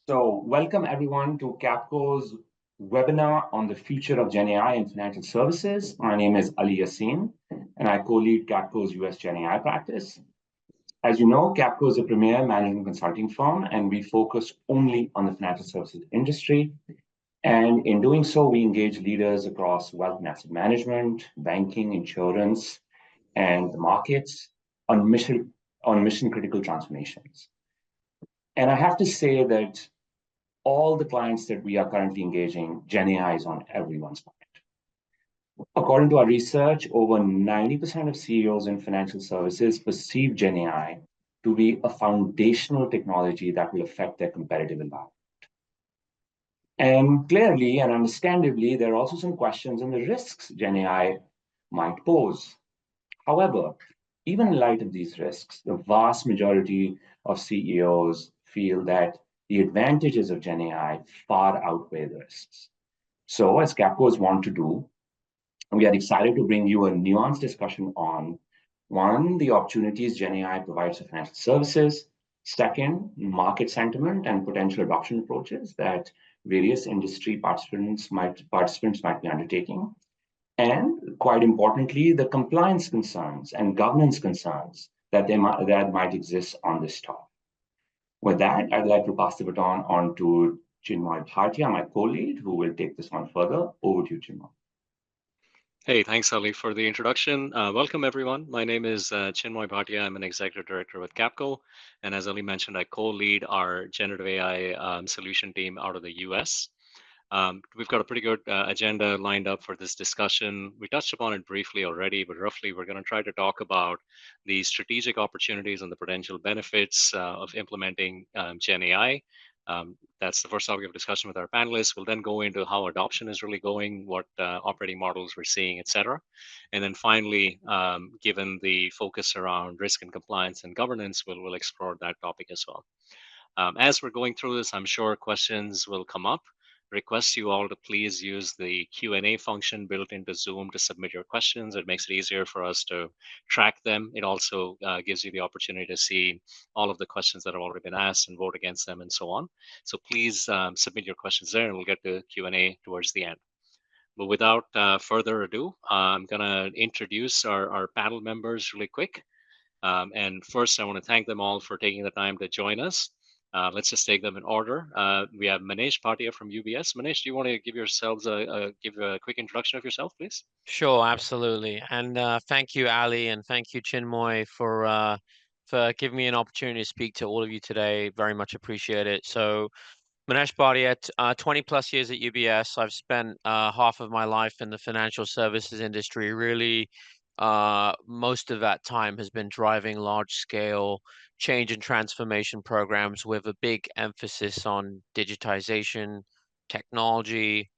So, welcome everyone to Capco's webinar on the future of GenAI in financial services. My name is Ali Yassin, and I co-lead Capco's US GenAI practice. As you know, Capco is a premier management consulting firm, and we focus only on the financial services industry. And in doing so, we engage leaders across wealth and asset management, banking, insurance, and the markets on mission critical transformations. And I have to say that all the clients that we are currently engaging, GenAI is on everyone's mind. According to our research, over 90% of CEOs in financial services perceive GenAI to be a foundational technology that will affect their competitive environment. And clearly and understandably, there are also some questions on the risks GenAI might pose. However, even in light of these risks, the vast majority of CEOs feel that the advantages of GenAI far outweigh the risks. So, as Capcos want to do, we are excited to bring you a nuanced discussion on one, the opportunities GenAI provides for financial services, second, market sentiment and potential adoption approaches that various industry participants might be undertaking, and quite importantly, the compliance concerns and governance concerns that might exist on this topic. With that, I'd like to pass the baton on to Chinmoy Bhatia, my co-lead, who will take this one further. Over to you, Chinmoy. Hey, thanks, Ali, for the introduction. Welcome, everyone. My name is Chinmoy Bhatia. I'm an executive director with Capco. And as Ali mentioned, I co-lead our generative AI solution team out of the US. We've got a pretty good agenda lined up for this discussion. We touched upon it briefly already, but roughly we're going to try to talk about the strategic opportunities and the potential benefits of implementing Gen AI. That's the first topic of discussion with our panelists. We'll then go into how adoption is really going, what operating models we're seeing, et cetera. And then finally, given the focus around risk and compliance and governance, we'll explore that topic as well. As we're going through this, I'm sure questions will come up. Request you all to please use the Q&A function built into Zoom to submit your questions. It makes it easier for us to track them. It also gives you the opportunity to see all of the questions that have already been asked and vote against them and so on. So please submit your questions there and we'll get to Q&A towards the end. But without further ado, I'm going to introduce our panel members really quick. And first, I want to thank them all for taking the time to join us. Let's just take them in order. We have Manish Bhatia from UBS. Manish, do you want to give yourselves give a quick introduction of yourself, please? Sure, absolutely. And thank you, Ali, and thank you, Chinmoy, for giving me an opportunity to speak to all of you today. Very much appreciate it. So, Manish Bhatia, 20 plus years at UBS. I've spent half of my life in the financial services industry. Really, most of that time has been driving large-scale change and transformation programs with a big emphasis on digitization, technology,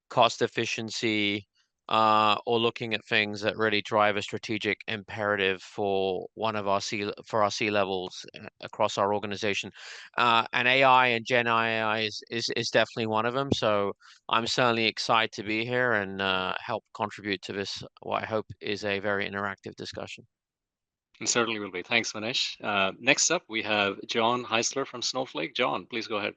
cost efficiency, or looking at things that really drive a strategic imperative for our C levels across our organization. And AI and Gen AI is definitely one of them. So I'm certainly excited to be here and help contribute to this, what I hope is a very interactive discussion. It certainly will be. Thanks, Manish. Next up, we have John Heisler from Snowflake. John, please go ahead.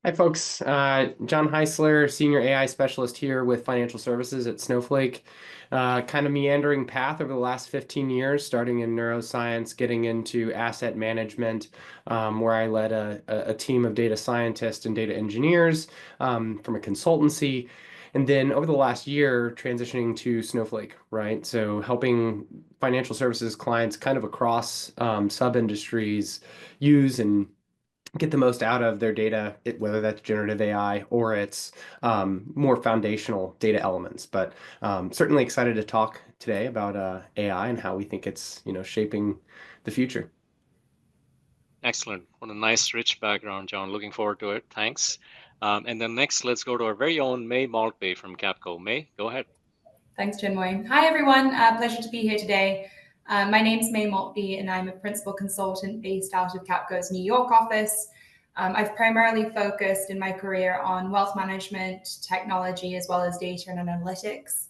Hi, folks. John Heisler, Senior AI Specialist here with Financial Services at Snowflake. Kind of meandering path over the last 15 years, starting in neuroscience, getting into asset management, where I led a team of data scientists and data engineers from a consultancy. And then over the last year, transitioning to Snowflake, right? So helping financial services clients kind of across sub-industries use and get the most out of their data, whether that's generative AI or it's more foundational data elements. But certainly excited to talk today about AI and how we think it's shaping the future. Excellent. What a nice, rich background, John. Looking forward to it. Thanks. And then next, let's go to our very own May Maltby from Capco. May, go ahead. Thanks, Chinmoy. Hi, everyone. Pleasure to be here today. My name's May Maltby, and I'm a principal consultant based out of Capco's New York office. I've primarily focused in my career on wealth management, technology, as well as data and analytics.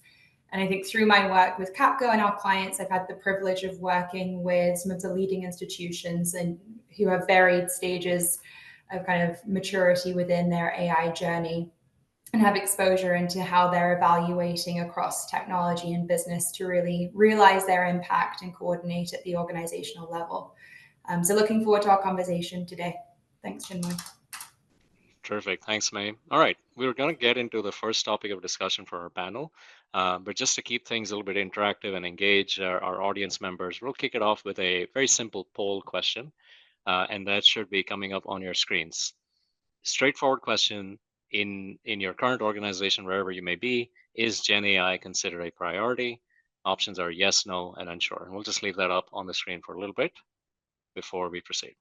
And I think through my work with Capco and our clients, I've had the privilege of working with some of the leading institutions and who have varied stages of kind of maturity within their AI journey and have exposure into how they're evaluating across technology and business to really realize their impact and coordinate at the organizational level. So looking forward to our conversation today. Thanks, Chinmoy. Terrific. Thanks, May. All right, we're going to get into the first topic of discussion for our panel. But just to keep things a little bit interactive and engage our audience members, we'll kick it off with a very simple poll question, and that should be coming up on your screens. Straightforward question, in your current organization, wherever you may be, is Gen AI considered a priority? Options are yes, no, and unsure. And we'll just leave that up on the screen for a little bit before we proceed.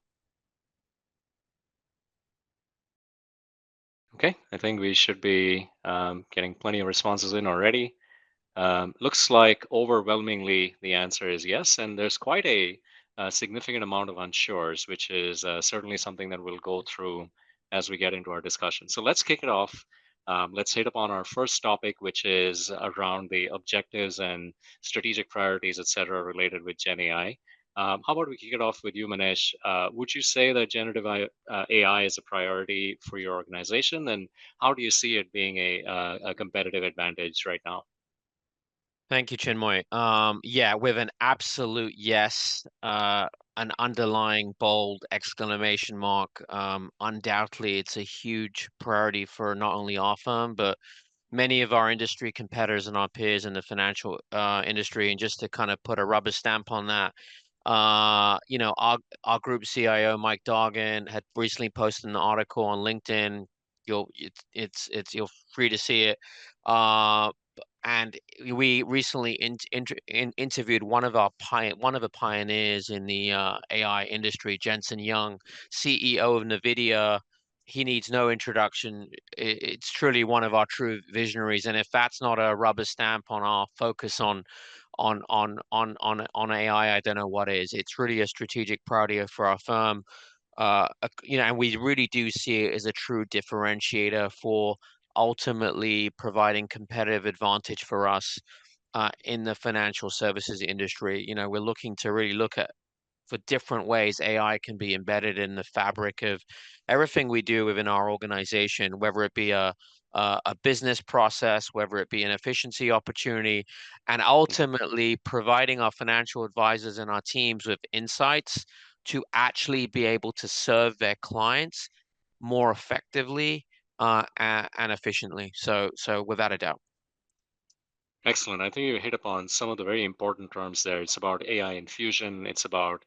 Okay, I think we should be getting plenty of responses in already. Looks like overwhelmingly the answer is yes, and there's quite a significant amount of unsures, which is certainly something that we'll go through as we get into our discussion. So let's kick it off. Let's hit upon our first topic, which is around the objectives and strategic priorities, et cetera, related with Gen AI. How about we kick it off with you, Manish? Would you say that generative AI is a priority for your organization, and how do you see it being a competitive advantage right now? Thank you, Chinmoy. Yeah, with an absolute yes, an underlying bold exclamation mark. Undoubtedly, it's a huge priority for not only our firm, but many of our industry competitors and our peers in the financial industry. And just to kind of put a rubber stamp on that, our group CIO, Mike Dargan, had recently posted an article on LinkedIn. You're free to see it. And we recently interviewed one of the pioneers in the AI industry, Jensen Young, CEO of NVIDIA. He needs no introduction. It's truly one of our true visionaries. And if that's not a rubber stamp on our focus on AI, I don't know what is. It's really a strategic priority for our firm. And we really do see it as a true differentiator for ultimately providing competitive advantage for us in the financial services industry. We're looking to really look at for different ways AI can be embedded in the fabric of everything we do within our organization, whether it be a business process, whether it be an efficiency opportunity, and ultimately providing our financial advisors and our teams with insights to actually be able to serve their clients more effectively and efficiently. So without a doubt. Excellent. I think you hit upon some of the very important terms there. It's about AI infusion. It's about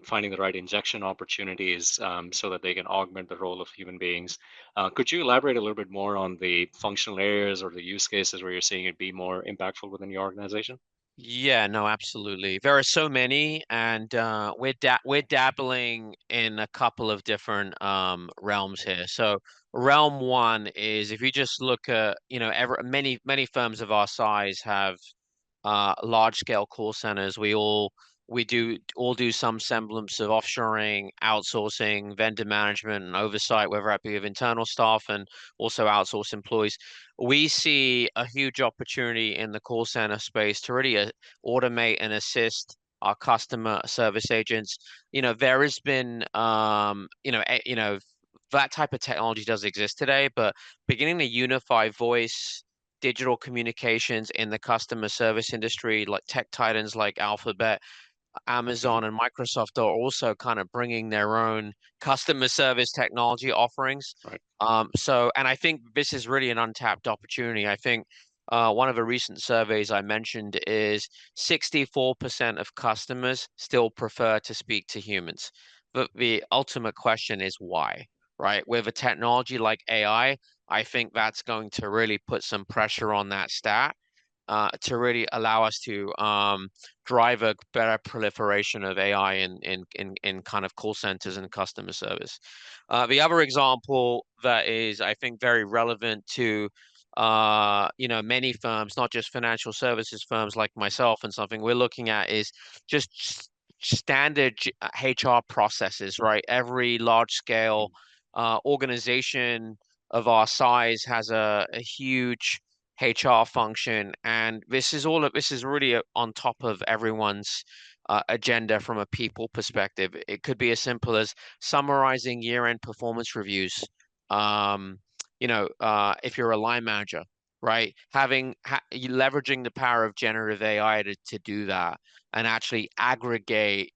finding the right injection opportunities so that they can augment the role of human beings. Could you elaborate a little bit more on the functional areas or the use cases where you're seeing it be more impactful within your organization? Yeah, no, absolutely. There are so many, and we're dabbling in a couple of different realms here. So realm one is if you just look at, many firms of our size have large scale call centers. We do some semblance of offshoring, outsourcing, vendor management, and oversight, whether that be of internal staff and also outsource employees. We see a huge opportunity in the call center space to really automate and assist our customer service agents. There has been, that type of technology does exist today, but beginning to unify voice, digital communications in the customer service industry, like tech titans like Alphabet, Amazon, and Microsoft are also kind of bringing their own customer service technology offerings. Right. And I think this is really an untapped opportunity. I think one of the recent surveys I mentioned is 64% of customers still prefer to speak to humans. But the ultimate question is why, right? With a technology like AI, I think that's going to really put some pressure on that stat to really allow us to drive a better proliferation of AI in kind of call centers and customer service. The other example that is, I think, very relevant to many firms, not just financial services firms like myself, and something we're looking at is just standard HR processes, right? Every large scale organization of our size has a huge HR function, and this is really on top of everyone's agenda from a people perspective. It could be as simple as summarizing year-end performance reviews. If you're a line manager, right? Leveraging the power of generative AI to do that and actually aggregate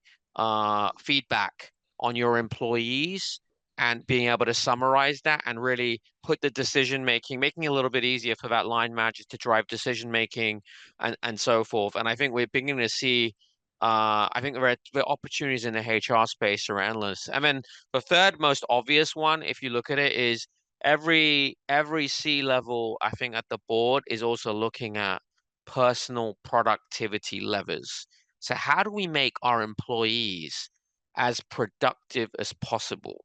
feedback on your employees and being able to summarize that and really put the decision making, making it a little bit easier for that line manager to drive decision making and so forth. And I think we're beginning to see I think the opportunities in the HR space are endless. And then the third most obvious one, if you look at it, is every C-level, I think, at the board is also looking at personal productivity levers. So how do we make our employees as productive as possible?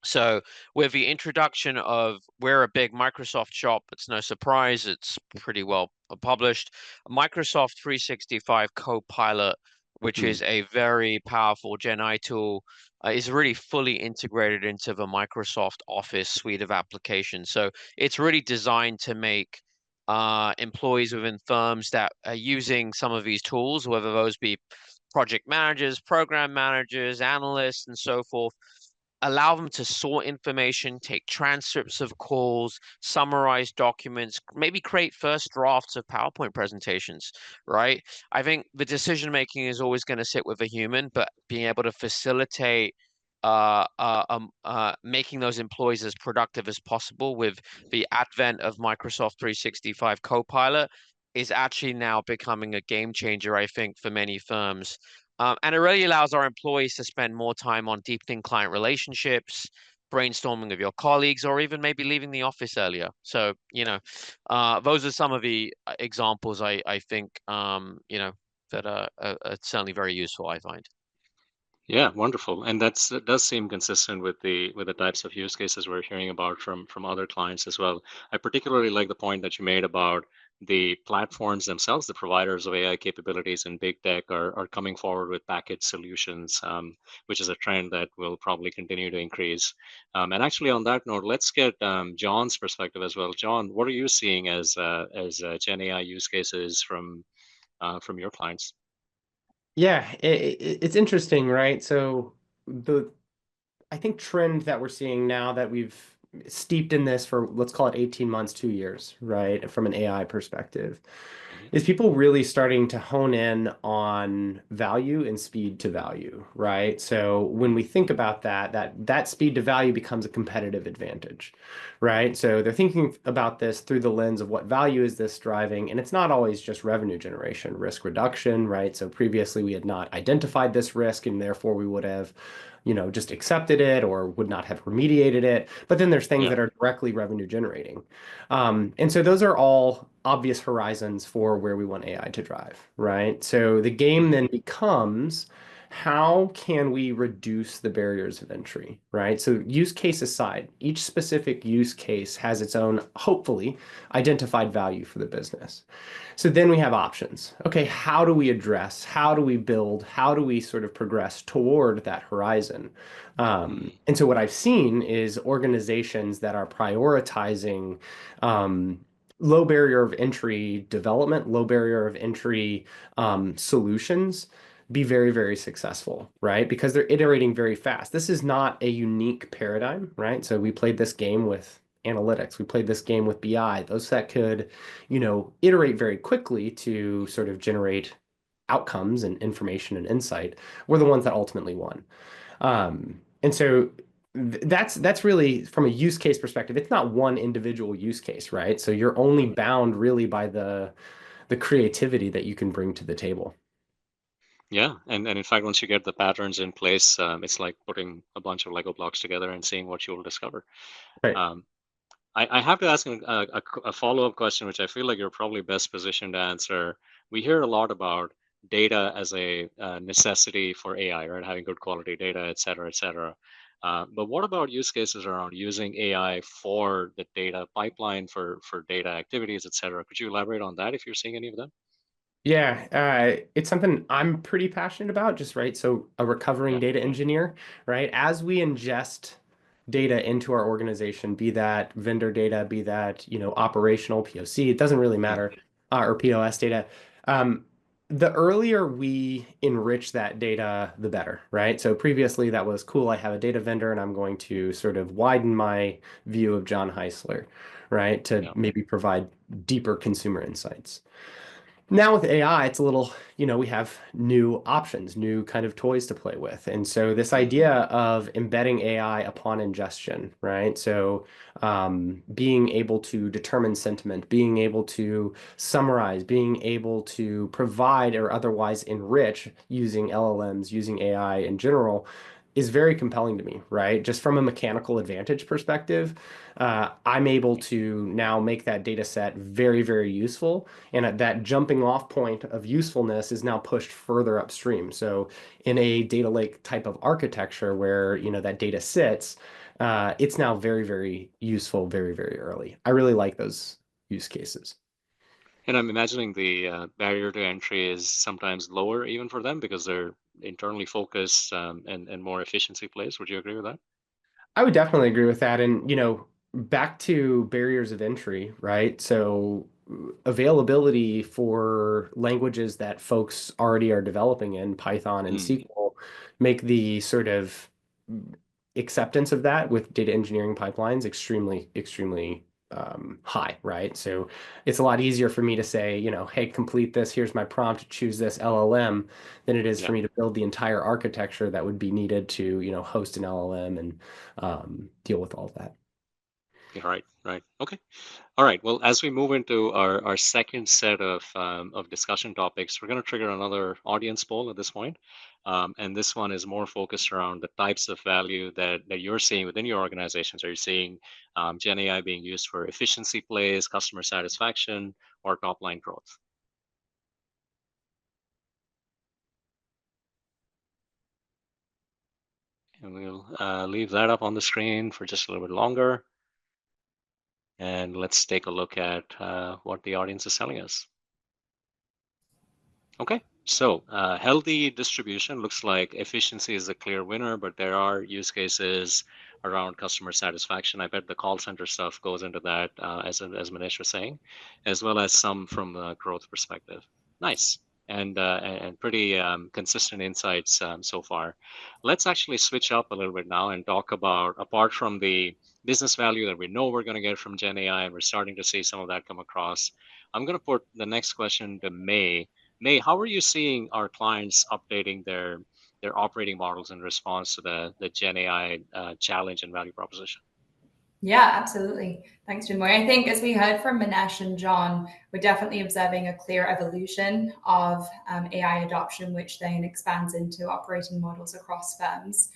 So with the introduction of, we're a big Microsoft shop, it's no surprise, it's pretty well published. Microsoft 365 Copilot, which is a very powerful Gen AI tool, is really fully integrated into the Microsoft Office suite of applications. So it's really designed to make employees within firms that are using some of these tools, whether those be project managers, program managers, analysts, and so forth, allow them to sort information, take transcripts of calls, summarize documents, maybe create first drafts of PowerPoint presentations, right? I think the decision making is always going to sit with a human, but being able to facilitate making those employees as productive as possible with the advent of Microsoft 365 Copilot is actually now becoming a game changer, I think, for many firms. And it really allows our employees to spend more time on deepening client relationships, brainstorming with your colleagues, or even maybe leaving the office earlier. So, those are some of the examples I think, that are certainly very useful, I find. Yeah, wonderful. And that does seem consistent with the types of use cases we're hearing about from other clients as well. I particularly like the point that you made about the platforms themselves, the providers of AI capabilities in big tech are coming forward with packaged solutions, which is a trend that will probably continue to increase. And actually, on that note, let's get John's perspective as well. John, what are you seeing as Gen AI use cases from your clients? Yeah, it's interesting, right? So I think trend that we're seeing now that we've steeped in this for, let's call it 18 months, 2 years, right? From an AI perspective, is people really starting to hone in on value and speed to value, right? So when we think about that speed to value becomes a competitive advantage, right? So they're thinking about this through the lens of what value is this driving, and it's not always just revenue generation, risk reduction, right? So previously we had not identified this risk, and therefore we would have just accepted it or would not have remediated it. But then there's things that are directly revenue generating. And so those are all obvious horizons for where we want AI to drive, right? So the game then becomes, how can we reduce the barriers of entry, right? So use case aside, each specific use case has its own, hopefully, identified value for the business. So then we have options. Okay, how do we address, how do we build, how do we sort of progress toward that horizon? And so what I've seen is organizations that are prioritizing low barrier of entry development, low barrier of entry solutions be very, very successful, right? Because they're iterating very fast. This is not a unique paradigm, right? So we played this game with analytics. We played this game with BI. Those that could, iterate very quickly to sort of generate outcomes and information and insight were the ones that ultimately won. And so that's really from a use case perspective. It's not one individual use case, right? So you're only bound really by the creativity that you can bring to the table. Yeah, and in fact, once you get the patterns in place, it's like putting a bunch of Lego blocks together and seeing what you'll discover. Right. I have to ask a follow-up question, which I feel like you're probably best positioned to answer. We hear a lot about data as a necessity for AI, right? Having good quality data, et cetera, et cetera. But what about use cases around using AI for the data pipeline, for data activities, et cetera? Could you elaborate on that if you're seeing any of them? Yeah, it's something I'm pretty passionate about, just right. So a recovering data engineer, right? As we ingest data into our organization, be that vendor data, be that, operational POC, it doesn't really matter, or POS data. the earlier we enrich that data, the better, right? So previously that was cool. I have a data vendor and I'm going to sort of widen my view of John Heisler, right? To Yeah. maybe provide deeper consumer insights. Now with AI, it's a little, we have new options, new kind of toys to play with. And so this idea of embedding AI upon ingestion, right? So being able to determine sentiment, being able to summarize, being able to provide or otherwise enrich using LLMs, using AI in general, is very compelling to me, right? Just from a mechanical advantage perspective, I'm able to now make that data set very, very useful. And at that jumping off point of usefulness is now pushed further upstream. So in a data lake type of architecture where, that data sits, it's now very, very useful, very, very early. I really like those use cases. And I'm imagining the barrier to entry is sometimes lower even for them because they're internally focused and more efficiency plays. Would you agree with that? I would definitely agree with that. And, back to barriers of entry, right? So availability for languages that folks already are developing in, Python and Mm, SQL, make the sort of acceptance of that with data engineering pipelines extremely, extremely high, right? So it's a lot easier for me to say, hey, complete this, here's my prompt, choose this LLM, than it is yeah. for me to build the entire architecture that would be needed to, host an LLM and deal with all of that. Yeah, right. Right. Okay. All right. Well, as we move into our second set of discussion topics, we're going to trigger another audience poll at this point. And this one is more focused around the types of value that you're seeing within your organizations. Are you seeing Gen AI being used for efficiency plays, customer satisfaction, or top line growth? And we'll leave that up on the screen for just a little bit longer. And let's take a look at what the audience is telling us. Okay, so healthy distribution looks like efficiency is a clear winner, but there are use cases around customer satisfaction. I bet the call center stuff goes into that, as Manish was saying, as well as some from the growth perspective. Nice. And pretty consistent insights so far. Let's actually switch up a little bit now and talk about, apart from the business value that we know we're going to get from Gen AI, and we're starting to see some of that come across. I'm going to put the next question to May. May, how are you seeing our clients updating their operating models in response to the Gen AI challenge and value proposition? Yeah, absolutely. Thanks, Chinmoy. I think as we heard from Manesh and John, we're definitely observing a clear evolution of AI adoption, which then expands into operating models across firms.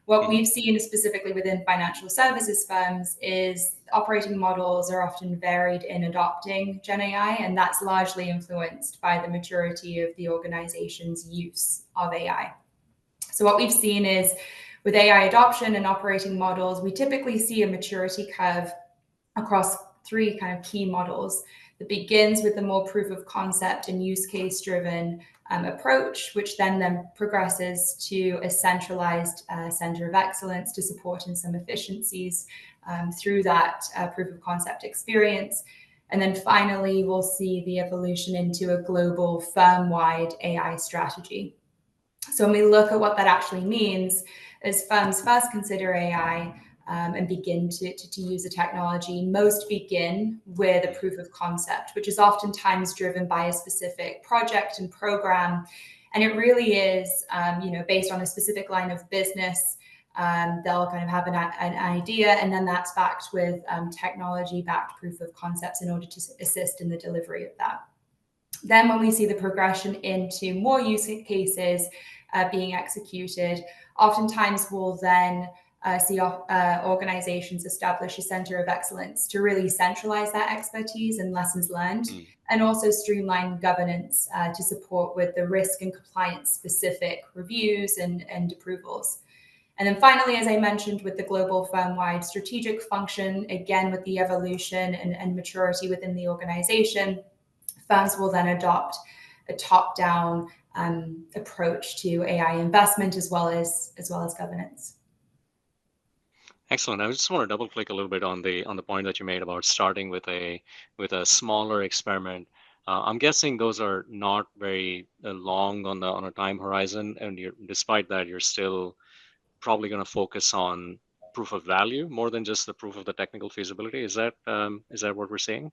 What we've seen specifically within financial services firms is operating models are often varied in adopting Gen AI, and that's largely influenced by the maturity of the organization's use of AI. So what we've seen is with AI adoption and operating models, we typically see a maturity curve across three kind of key models that begins with the more proof of concept and use case driven approach, which then progresses to a centralized center of excellence to support in some efficiencies through that proof of concept experience. And then finally, we'll see the evolution into a global firm-wide AI strategy. So when we look at what that actually means, as firms first consider AI and begin to use the technology, most begin with a proof of concept, which is oftentimes driven by a specific project and program. And it really is, based on a specific line of business. They'll kind of have an idea, and then that's backed with technology-backed proof of concepts in order to assist in the delivery of that. Then when we see the progression into more use cases being executed, oftentimes we'll then see organizations establish a center of excellence to really centralize that expertise and lessons learned, and also streamline governance to support with the risk and compliance specific reviews and approvals. And then finally, as I mentioned, with the global firm-wide strategic function, again, with the evolution and maturity within the organization, firms will then adopt a top-down approach to AI investment as well as governance. Excellent. I just want to double click a little bit on the point that you made about starting with a smaller experiment. I'm guessing those are not very long on a time horizon, and despite that, you're still probably going to focus on proof of value more than just the proof of the technical feasibility. Is that what we're saying?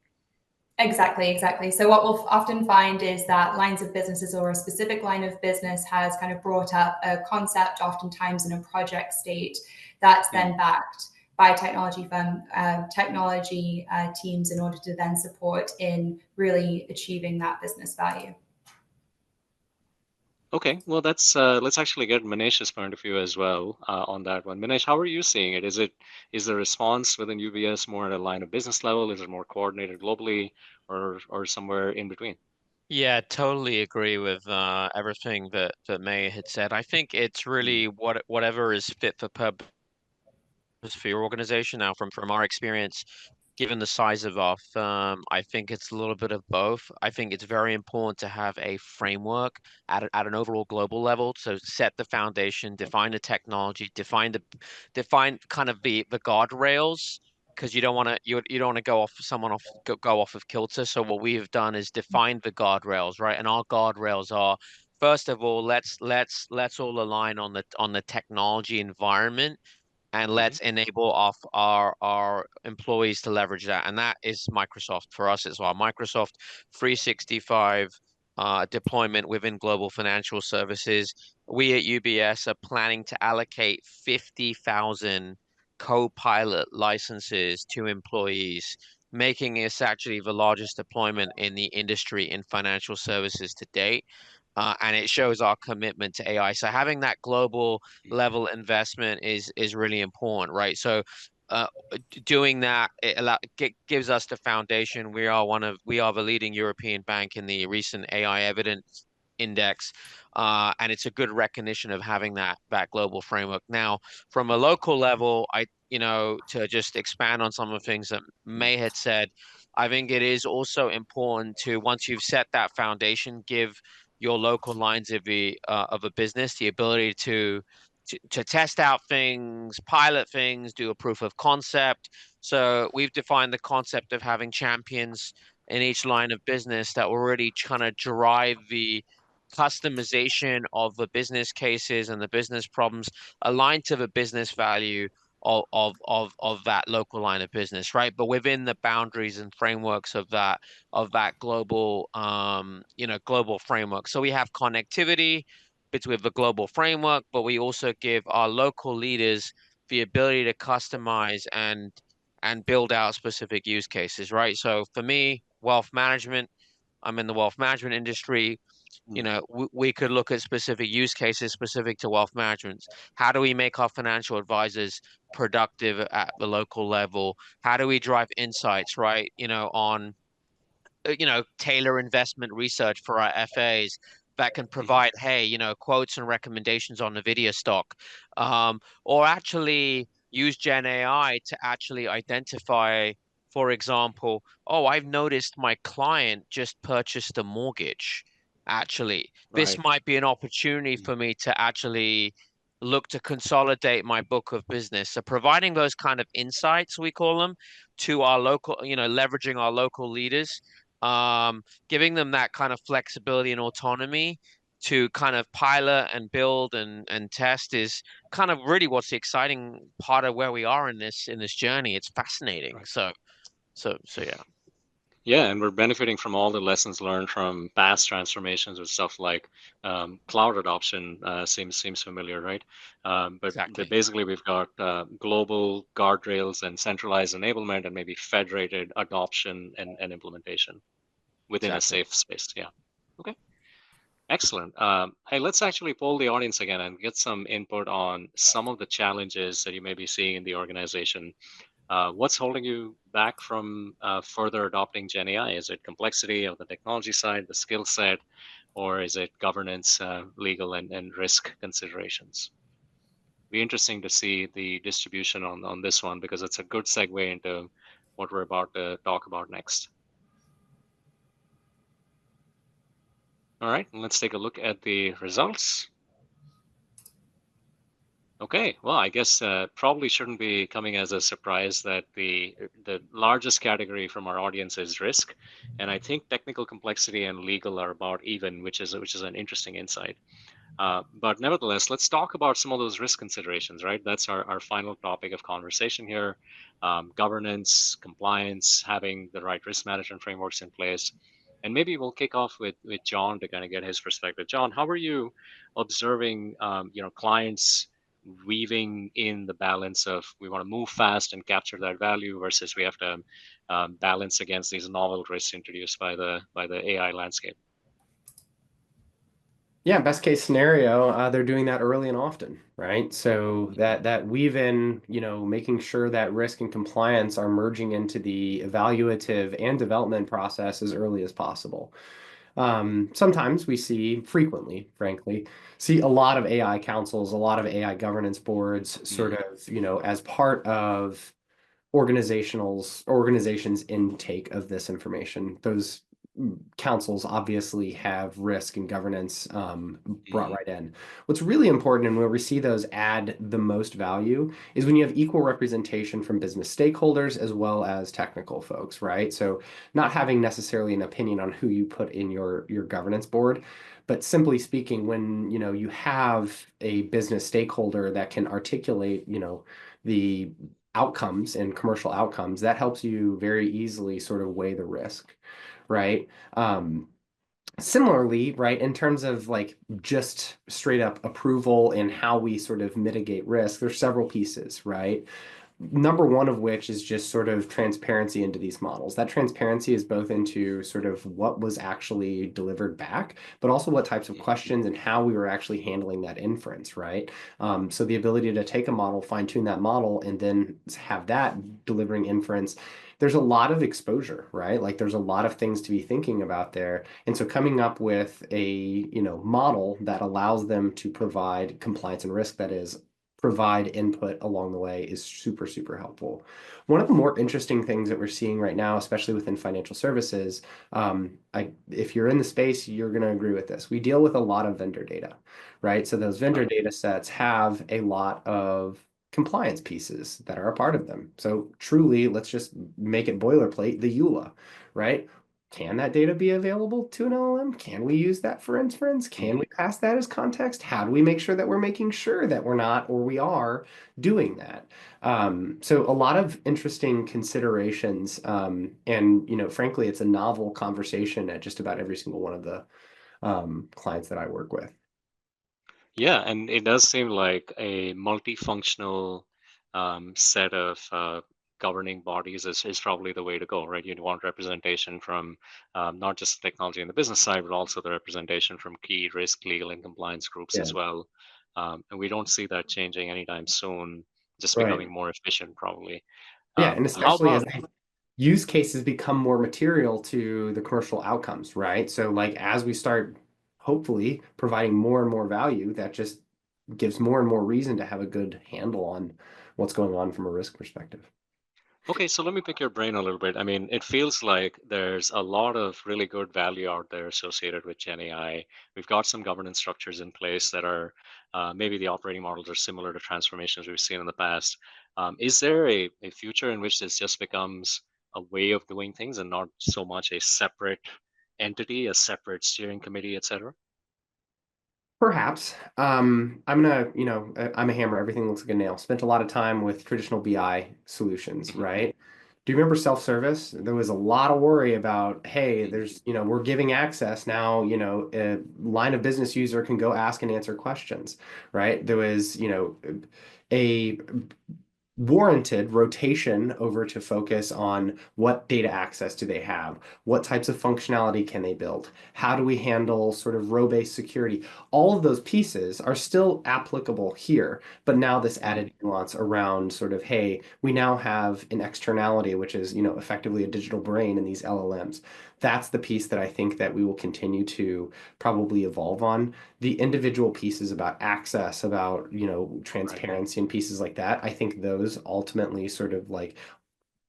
Exactly. So what we'll often find is that lines of businesses or a specific line of business has kind of brought up a concept, oftentimes in a project state, that's then backed by technology teams in order to then support in really achieving that business value. Okay, well, let's actually get Manesh's point of view as well on that one. Manesh, how are you seeing it? Is the response within UBS more at a line of business level? Is it more coordinated globally, or somewhere in between? Yeah, totally agree with everything that May had said. I think it's really whatever is fit for purpose for your organization. Now, from our experience, given the size of our firm, I think it's a little bit of both. I think it's very important to have a framework at an overall global level. So set the foundation, define the technology, define kind of the guardrails, because you don't want to go off go off of kilter. So what we have done is define the guardrails, right? And our guardrails are, first of all, let's all align on the technology environment, and let's enable our employees to leverage that. And that is Microsoft for us as well. Microsoft 365 deployment within global financial services. We at UBS are planning to allocate 50,000 co-pilot licenses to employees, making this actually the largest deployment in the industry in financial services to date. And it shows our commitment to AI. So having that global level investment is really important, right? So uh, doing that, gives us the foundation. We are the leading European bank in the recent AI evidence index, and it's a good recognition of having that global framework. Now, from a local level, to just expand on some of the things that May had said, I think it is also important to, once you've set that foundation, give your local lines of a business the ability to test out things, pilot things, do a proof of concept. So we've defined the concept of having champions in each line of business that will really kind of drive the customization of the business cases and the business problems aligned to the business value of that local line of business, right? But within the boundaries and frameworks of that global global framework. So we have connectivity with the global framework, but we also give our local leaders the ability to customize and build out specific use cases, right? So for me, wealth management, I'm in the wealth management industry. We could look at specific use cases specific to wealth management. How do we make our financial advisors productive at the local level? How do we drive insights, right? On tailor investment research for our FAs that can provide, hey, quotes and recommendations on the video stock, or actually use Gen AI to actually identify, for example, oh, I've noticed my client just purchased a mortgage. Actually, this might be an opportunity for me to actually look to consolidate my book of business. So providing those kind of insights, we call them, to our local, leveraging our local leaders, giving them that kind of flexibility and autonomy to kind of pilot and build and test is kind of really what's the exciting part of where we are in this journey. It's fascinating. So yeah. Yeah, and we're benefiting from all the lessons learned from past transformations with stuff like cloud adoption. Seems familiar, right? But basically, we've got global guardrails and centralized enablement, and maybe federated adoption and implementation within a safe space. Yeah. Okay. Excellent. Hey, let's actually poll the audience again and get some input on some of the challenges that you may be seeing in the organization. What's holding you back from further adopting GenAI? Is it complexity of the technology side, the skill set, or is it governance, legal, and risk considerations? Be interesting to see the distribution on this one, because it's a good segue into what we're about to talk about next. All right, let's take a look at the results. Okay, well, I guess probably shouldn't be coming as a surprise that the largest category from our audience is risk, and I think technical complexity and legal are about even, which is an interesting insight. But nevertheless, let's talk about some of those risk considerations, right? That's our final topic of conversation here. Governance, compliance, having the right risk management frameworks in place. And maybe we'll kick off with John to kind of get his perspective. John, how are you observing clients weaving in the balance of we want to move fast and capture that value versus we have to balance against these novel risks introduced by the AI landscape? Yeah, best case scenario, they're doing that early and often, right? So that weave in, making sure that risk and compliance are merging into the evaluative and development process as early as possible. Sometimes we frequently, frankly, see a lot of AI councils, a lot of AI governance boards, sort of, as part of organizations' intake of this information. Those councils obviously have risk and governance brought right in. What's really important and where we see those add the most value is when you have equal representation from business stakeholders as well as technical folks, right? So not having necessarily an opinion on who you put in your governance board, but simply speaking, when you have a business stakeholder that can articulate the outcomes and commercial outcomes, that helps you very easily sort of weigh the risk, right? Similarly, right, in terms of like just straight up approval and how we sort of mitigate risk, there's several pieces, right? Number one of which is just sort of transparency into these models. That transparency is both into sort of what was actually delivered back, but also what types of questions and how we were actually handling that inference, right? So the ability to take a model, fine tune that model, and then have that delivering inference. There's a lot of exposure, right? Like there's a lot of things to be thinking about there. And so coming up with a, model that allows them to provide compliance and risk, that is, provide input along the way, is super, super helpful. One of the more interesting things that we're seeing right now, especially within financial services, if you're in the space, you're going to agree with this. We deal with a lot of vendor data, right? So those vendor data sets have a lot of compliance pieces that are a part of them. So truly, let's just make it boilerplate, the EULA, right? Can that data be available to an LLM? Can we use that for inference? Can we pass that as context? How do we make sure that we're making sure that we're not, or we are doing that? So a lot of interesting considerations. And, frankly, it's a novel conversation at just about every single one of the clients that I work with. Yeah, and it does seem like a multifunctional set of governing bodies is probably the way to go, right? You'd want representation from not just the technology and the business side, but also the representation from key risk, legal, and compliance groups as well. And we don't see that changing anytime soon, just becoming more efficient, probably. Yeah, and How especially as about use cases become more material to the commercial outcomes, right? So like as we start hopefully providing more and more value, that just gives more and more reason to have a good handle on what's going on from a risk perspective. Okay, so let me pick your brain a little bit. I mean, it feels like there's a lot of really good value out there associated with GenAI. We've got some governance structures in place that are maybe the operating models are similar to transformations we've seen in the past. Is there a future in which this just becomes a way of doing things and not so much a separate entity, a separate steering committee, et cetera? Perhaps. I'm a hammer. Everything looks like a nail. Spent a lot of time with traditional BI solutions, right? Do you remember self-service? There was a lot of worry about, hey, we're giving access now, a line of business user can go ask and answer questions, right? There was, a warranted rotation over to focus on what data access do they have, what types of functionality can they build, how do we handle sort of row-based security. All of those pieces are still applicable here, but now this added nuance around sort of, hey, we now have an externality, which is effectively a digital brain in these LLMs. That's the piece that I think that we will continue to probably evolve on. The individual pieces about access, about transparency and pieces like that, I think those ultimately sort of like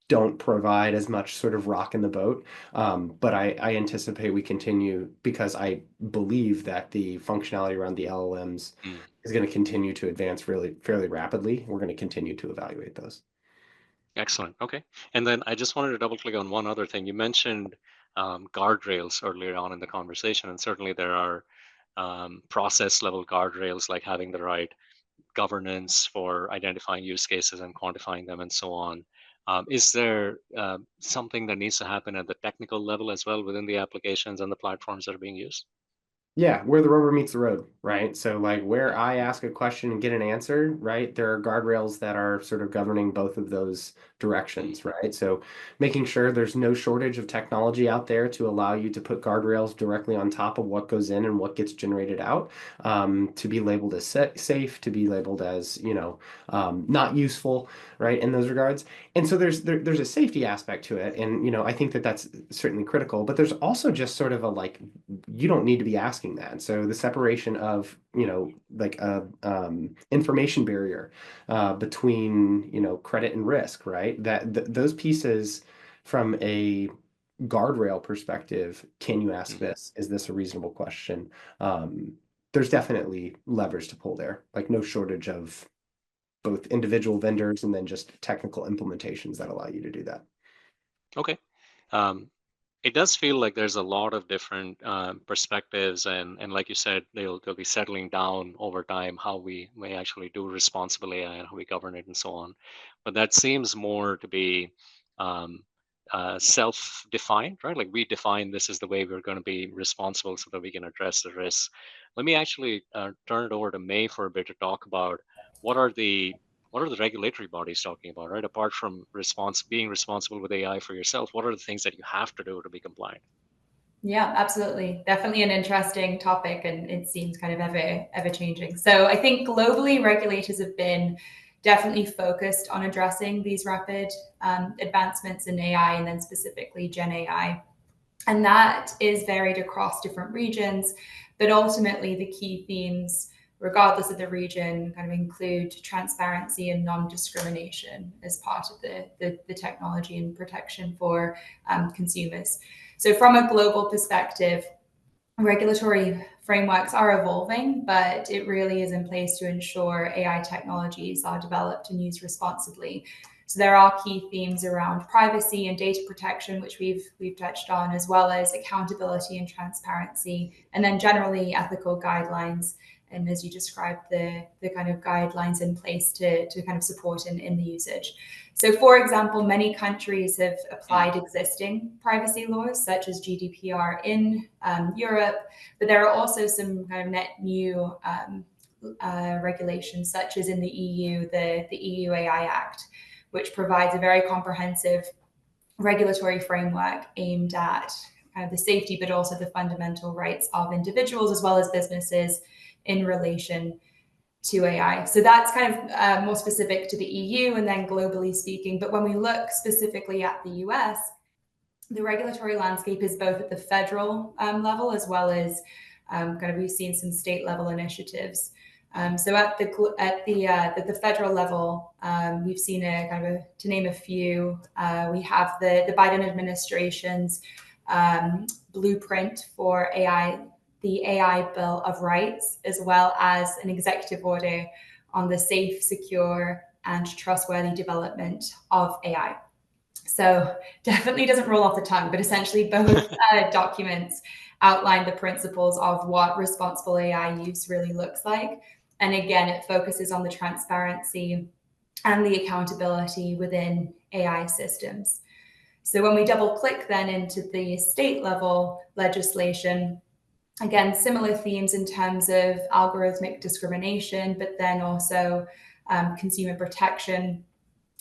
don't provide as much sort of rock in the boat. But I anticipate we continue, because I believe that the functionality around the LLMs is going to continue to advance fairly rapidly. We're going to continue to evaluate those. Excellent. Okay. And then I just wanted to double click on one other thing. You mentioned guardrails earlier on in the conversation, and certainly there are process level guardrails like having the right governance for identifying use cases and quantifying them and so on. Is there something that needs to happen at the technical level as well within the applications and the platforms that are being used? Yeah, where the rubber meets the road, right? So like where I ask a question and get an answer, right? There are guardrails that are sort of governing both of those directions, right? So making sure there's no shortage of technology out there to allow you to put guardrails directly on top of what goes in and what gets generated out, to be labeled as safe, to be labeled as, not useful, right? In those regards. And so there's a safety aspect to it. And, I think that that's certainly critical, but there's also just sort of a like, you don't need to be asking that. So the separation of, like a information barrier between, credit and risk, right? Those pieces from a guardrail perspective, can you ask this? Is this a reasonable question? There's definitely levers to pull there, like no shortage of both individual vendors and then just technical implementations that allow you to do that. Okay. It does feel like there's a lot of different perspectives, and like you said, they'll be settling down over time how we may actually do responsible AI and how we govern it and so on. But that seems more to be self-defined, right? Like we define this is the way we're going to be responsible so that we can address the risks. Let me actually turn it over to May for a bit to talk about what are the regulatory bodies talking about, right? Apart from being responsible with AI for yourself, what are the things that you have to do to be compliant? Yeah, absolutely. Definitely an interesting topic, and it seems kind of ever changing. So I think globally regulators have been definitely focused on addressing these rapid advancements in AI, and then specifically Gen AI. And that is varied across different regions, but ultimately the key themes, regardless of the region, kind of include transparency and non-discrimination as part of the technology and protection for consumers. So from a global perspective, regulatory frameworks are evolving, but it really is in place to ensure AI technologies are developed and used responsibly. So there are key themes around privacy and data protection, which we've touched on, as well as accountability and transparency, and then generally ethical guidelines. And as you described, the kind of guidelines in place to kind of support in the usage. So for example, many countries have applied existing privacy laws, such as GDPR in Europe, but there are also some kind of net new regulations, such as in the EU, the EU AI Act, which provides a very comprehensive regulatory framework aimed at kind of the safety, but also the fundamental rights of individuals as well as businesses in relation to AI. So that's kind of more specific to the EU and then globally speaking. But when we look specifically at the US, the regulatory landscape is both at the federal level as well as kind of we've seen some state level initiatives. So at the federal level, we've seen to name a few, we have the Biden administration's blueprint for AI, the AI Bill of Rights, as well as an executive order on the safe, secure, and trustworthy development of AI. So definitely doesn't roll off the tongue, but essentially both documents outline the principles of what responsible AI use really looks like. And again, it focuses on the transparency and the accountability within AI systems. So when we double click then into the state level legislation, again, similar themes in terms of algorithmic discrimination, but then also consumer protection.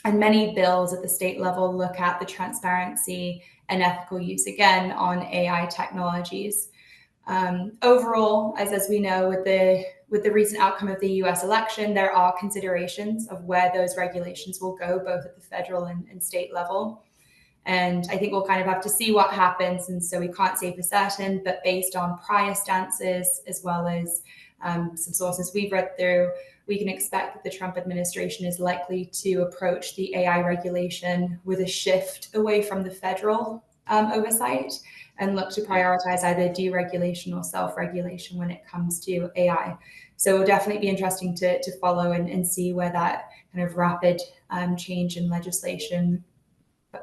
And many bills at the state level look at the transparency and ethical use, again, on AI technologies. Overall, as we know, with the recent outcome of the US election, there are considerations of where those regulations will go, both at the federal and state level. And I think we'll kind of have to see what happens. And so we can't say for certain, but based on prior stances, as well as some sources we've read through, we can expect that the Trump administration is likely to approach the AI regulation with a shift away from the federal oversight and look to prioritize either deregulation or self-regulation when it comes to AI. So it'll definitely be interesting to follow and see where that kind of rapid change in legislation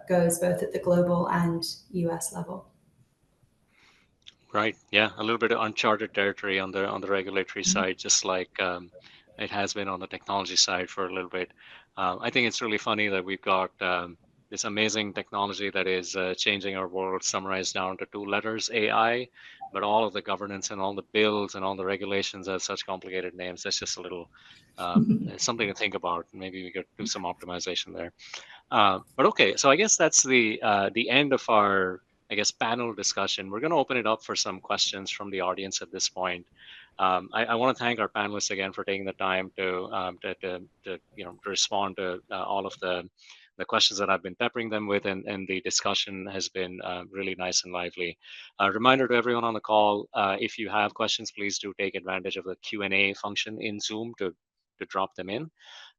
goes, both at the global and US level. Right. Yeah, a little bit of uncharted territory on the regulatory side, just like it has been on the technology side for a little bit. I think it's really funny that we've got this amazing technology that is changing our world, summarized down to two letters, AI, but all of the governance and all the bills and all the regulations have such complicated names. That's just a little something to think about. Maybe we could do some optimization there. But okay, so I guess that's the end of our, I guess, panel discussion. We're going to open it up for some questions from the audience at this point. I want to thank our panelists again for taking the time to respond to all of the questions that I've been peppering them with, and the discussion has been really nice and lively. Reminder to everyone on the call: if you have questions, please do take advantage of the Q&A function in Zoom to drop them in.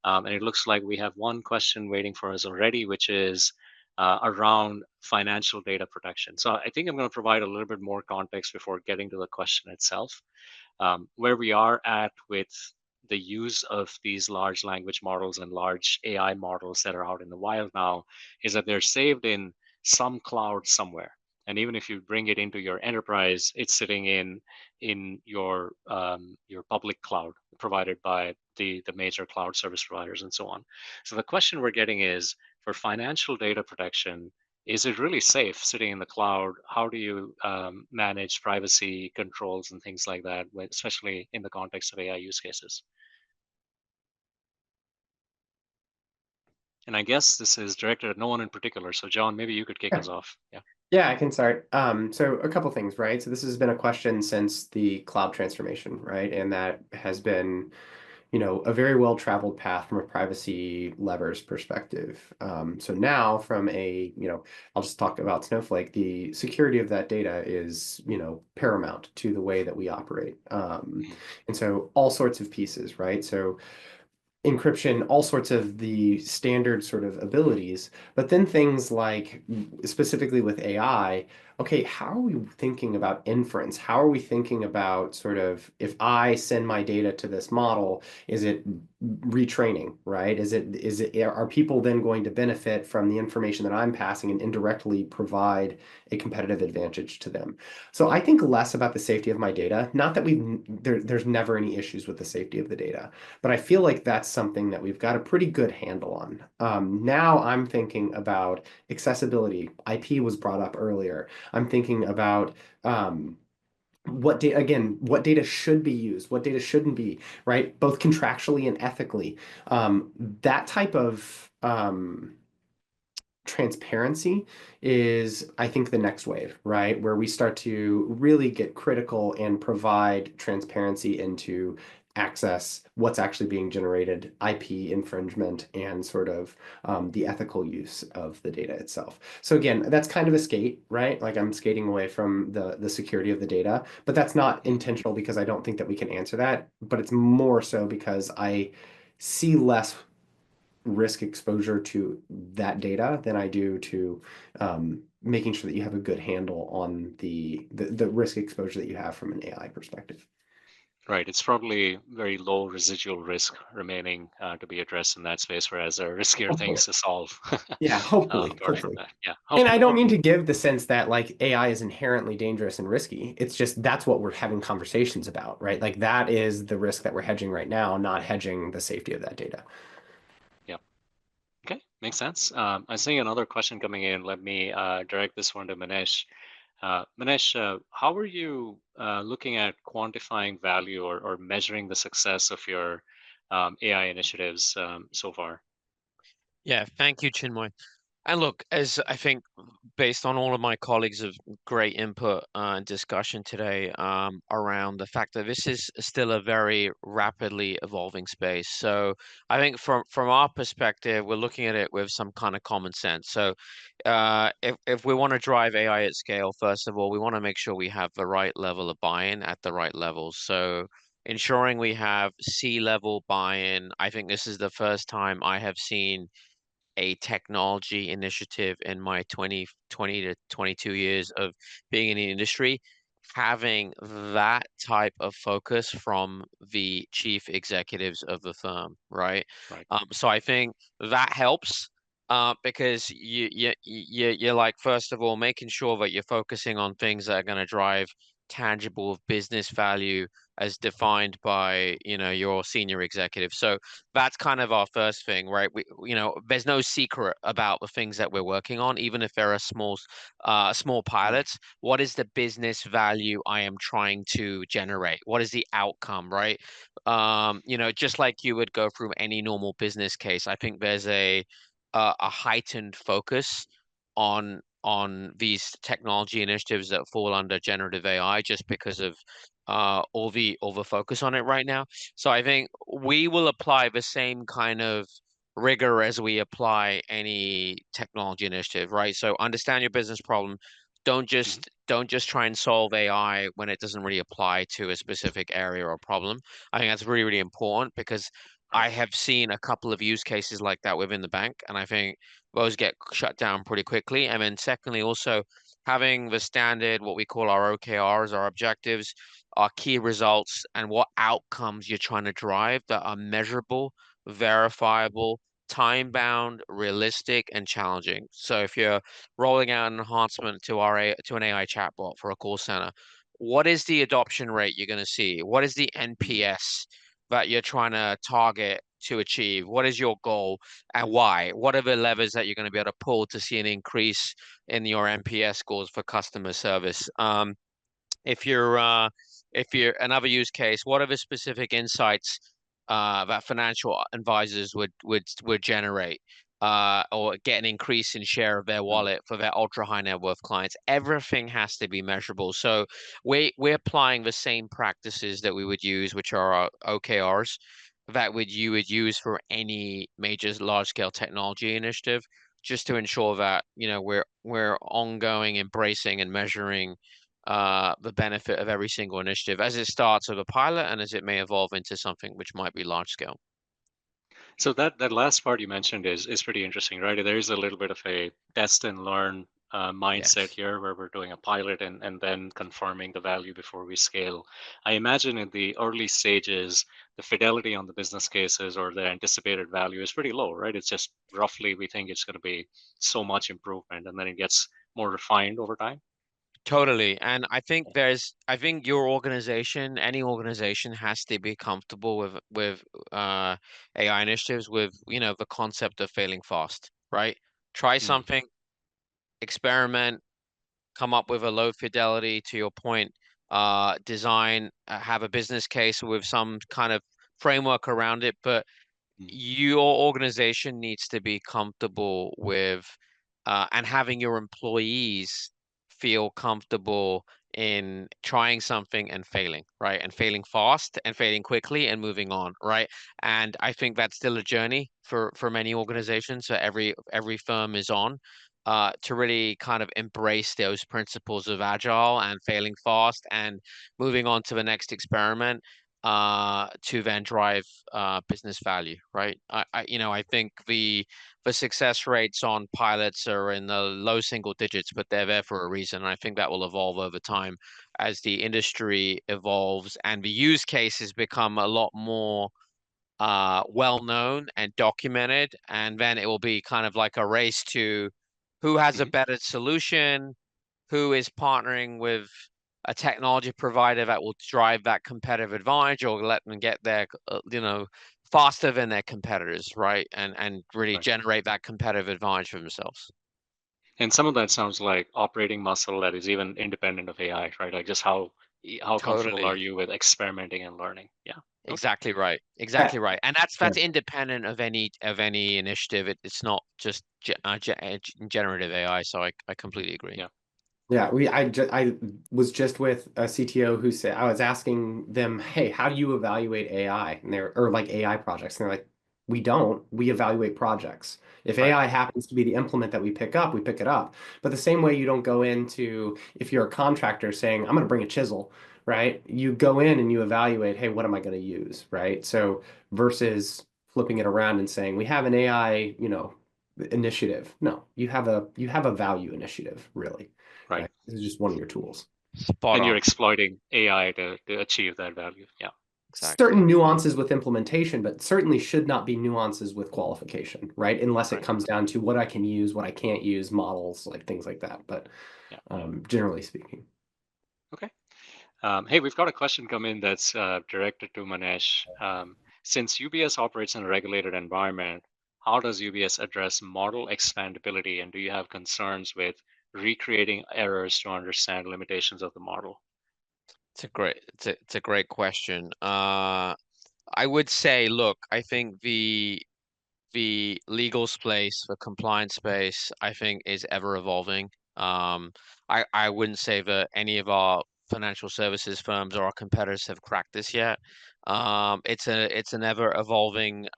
And it looks like we have one question waiting for us already, which is around financial data protection. So I think I'm going to provide a little bit more context before getting to the question itself. Where we are at with the use of these large language models and large AI models that are out in the wild now is that they're saved in some cloud somewhere. And even if you bring it into your enterprise, it's sitting in your public cloud provided by the major cloud service providers and so on. So the question we're getting is, for financial data protection, is it really safe sitting in the cloud? How do you manage privacy controls and things like that, especially in the context of AI use cases? And I guess this is directed at no one in particular. So John, maybe you could kick us off. Yeah. Yeah, I can start. So a couple things, right? So this has been a question since the cloud transformation, right? And that has been, a very well-traveled path from a privacy levers perspective. So now from I'll just talk about Snowflake, the security of that data is, paramount to the way that we operate. And so all sorts of pieces, right? So encryption, all sorts of the standard sort of abilities, but then things like, specifically with AI, okay, how are we thinking about inference? How are we thinking about sort of, if I send my data to this model, is it retraining, right? Are people then going to benefit from the information that I'm passing and indirectly provide a competitive advantage to them? So I think less about the safety of my data, not that there's never any issues with the safety of the data, but I feel like that's something that we've got a pretty good handle on. Now I'm thinking about accessibility. IP was brought up earlier. I'm thinking about what data should be used, what data shouldn't be, right? Both contractually and ethically. That type of transparency is, I think, the next wave, right? Where we start to really get critical and provide transparency into access, what's actually being generated, IP infringement, and sort of the ethical use of the data itself. So again, that's kind of a skate, right? Like I'm skating away from the security of the data, but that's not intentional because I don't think that we can answer that, but it's more so because I see less risk exposure to that data than I do to making sure that you have a good handle on the risk exposure that you have from an AI perspective. Right. It's probably very low residual risk remaining to be addressed in that space, whereas there are riskier things to solve. Yeah, hopefully. Yeah, and I don't mean to give the sense that like AI is inherently dangerous and risky. It's just that's what we're having conversations about, right? Like that is the risk that we're hedging right now, not hedging the safety of that data. Yeah. Okay, makes sense. I'm seeing another question coming in. Let me direct this one to Manish. Manish, how are you looking at quantifying value or measuring the success of your AI initiatives so far? Yeah, thank you, Chinmoy. And look, as I think, based on all of my colleagues' of great input and discussion today around the fact that this is still a very rapidly evolving space. So I think from our perspective, we're looking at it with some kind of common sense. So if we want to drive AI at scale, first of all, we want to make sure we have the right level of buy-in at the right levels. So ensuring we have C-level buy-in. I think this is the first time I have seen a technology initiative in my 20 to 22 years of being in the industry, having that type of focus from the chief executives of the firm, right? Right. So I think that helps. Because you're like, first of all, making sure that you're focusing on things that are going to drive tangible business value as defined by, your senior executive. So that's kind of our first thing, right? There's no secret about the things that we're working on, even if there are small pilots. What is the business value I am trying to generate? What is the outcome, right? Just like you would go through any normal business case, I think there's a heightened focus on these technology initiatives that fall under generative AI just because of all the focus on it right now. So I think we will apply the same kind of rigor as we apply any technology initiative, right? So understand your business problem. Don't just try and solve AI when it doesn't really apply to a specific area or problem. I think that's really, really important because I have seen a couple of use cases like that within the bank, and I think those get shut down pretty quickly. And then secondly, also having the standard, what we call our OKRs, our objectives, our key results, and what outcomes you're trying to drive that are measurable, verifiable, time-bound, realistic, and challenging. So if you're rolling out an enhancement to an AI chatbot for a call center, what is the adoption rate you're going to see? What is the NPS that you're trying to target to achieve? What is your goal and why? What are the levers that you're going to be able to pull to see an increase in your NPS scores for customer service? If you're another use case, what are the specific insights that financial advisors would generate or get an increase in share of their wallet for their ultra high net worth clients? Everything has to be measurable. So we're applying the same practices that we would use, which are our OKRs, that you would use for any major large scale technology initiative, just to ensure that we're ongoing embracing and measuring the benefit of every single initiative as it starts with a pilot and as it may evolve into something which might be large scale. So that last part you mentioned is pretty interesting, right? There is a little bit of a test and learn mindset Yes. here where we're doing a pilot and then confirming the value before we scale. I imagine in the early stages, the fidelity on the business cases or the anticipated value is pretty low, right? It's just roughly we think it's going to be so much improvement, and then it gets more refined over time. Totally. And I think your organization, any organization has to be comfortable with AI initiatives with, the concept of failing fast, right? Try Mm, something, experiment, come up with a low fidelity, to your point, design, have a business case with some kind of framework around it, but mm, your organization needs to be comfortable with and having your employees feel comfortable in trying something and failing, right? And failing fast and failing quickly and moving on, right? And I think that's still a journey for many organizations. So every firm is on to really kind of embrace those principles of agile and failing fast and moving on to the next experiment to then drive business value, right? I think the success rates on pilots are in the low single digits, but they're there for a reason. And I think that will evolve over time as the industry evolves and the use cases become a lot more well known and documented. And then it will be kind of like a race to who has a mhm. better solution, who is partnering with a technology provider that will drive that competitive advantage or let them get there, faster than their competitors, right? And really Right. generate that competitive advantage for themselves. And some of that sounds like operating muscle that is even independent of AI, right? Like just how comfortable are Totally. you with experimenting and learning? Yeah. Okay. Exactly right. Yeah. Exactly right. And that's independent of any initiative. It's not just generative AI. So I completely agree. Yeah. Yeah, I was just with a CTO who said I was asking them, "Hey, how do you evaluate AI?" And they're or like AI projects. And they're like, "We don't. We evaluate projects. If Right. AI happens to be the implement that we pick up, we pick it up. But the same way you don't go into if you're a contractor saying, "I'm going to bring a chisel," right? You go in and you evaluate, "Hey, what am I going to use?" Right? So versus flipping it around and saying, "We have an AI, initiative. No, you have a value initiative, really. Right. This is just one of your tools. Spot And you're on. exploiting AI to achieve that value. Yeah. Exactly. Certain nuances with implementation, but certainly should not be nuances with qualification, right? Unless it Right. comes down to what I can use, what I can't use, models, like things like that. But Yeah. Generally speaking. Okay. Hey, we've got a question come in that's directed to Manesh. Since UBS operates in a regulated environment, how does UBS address model expandability, and do you have concerns with recreating errors to understand limitations of the model? It's a great question. I would say, look, I think the legal space, the compliance space, I think is ever evolving. I wouldn't say that any of our financial services firms or our competitors have cracked this yet. It's an ever evolving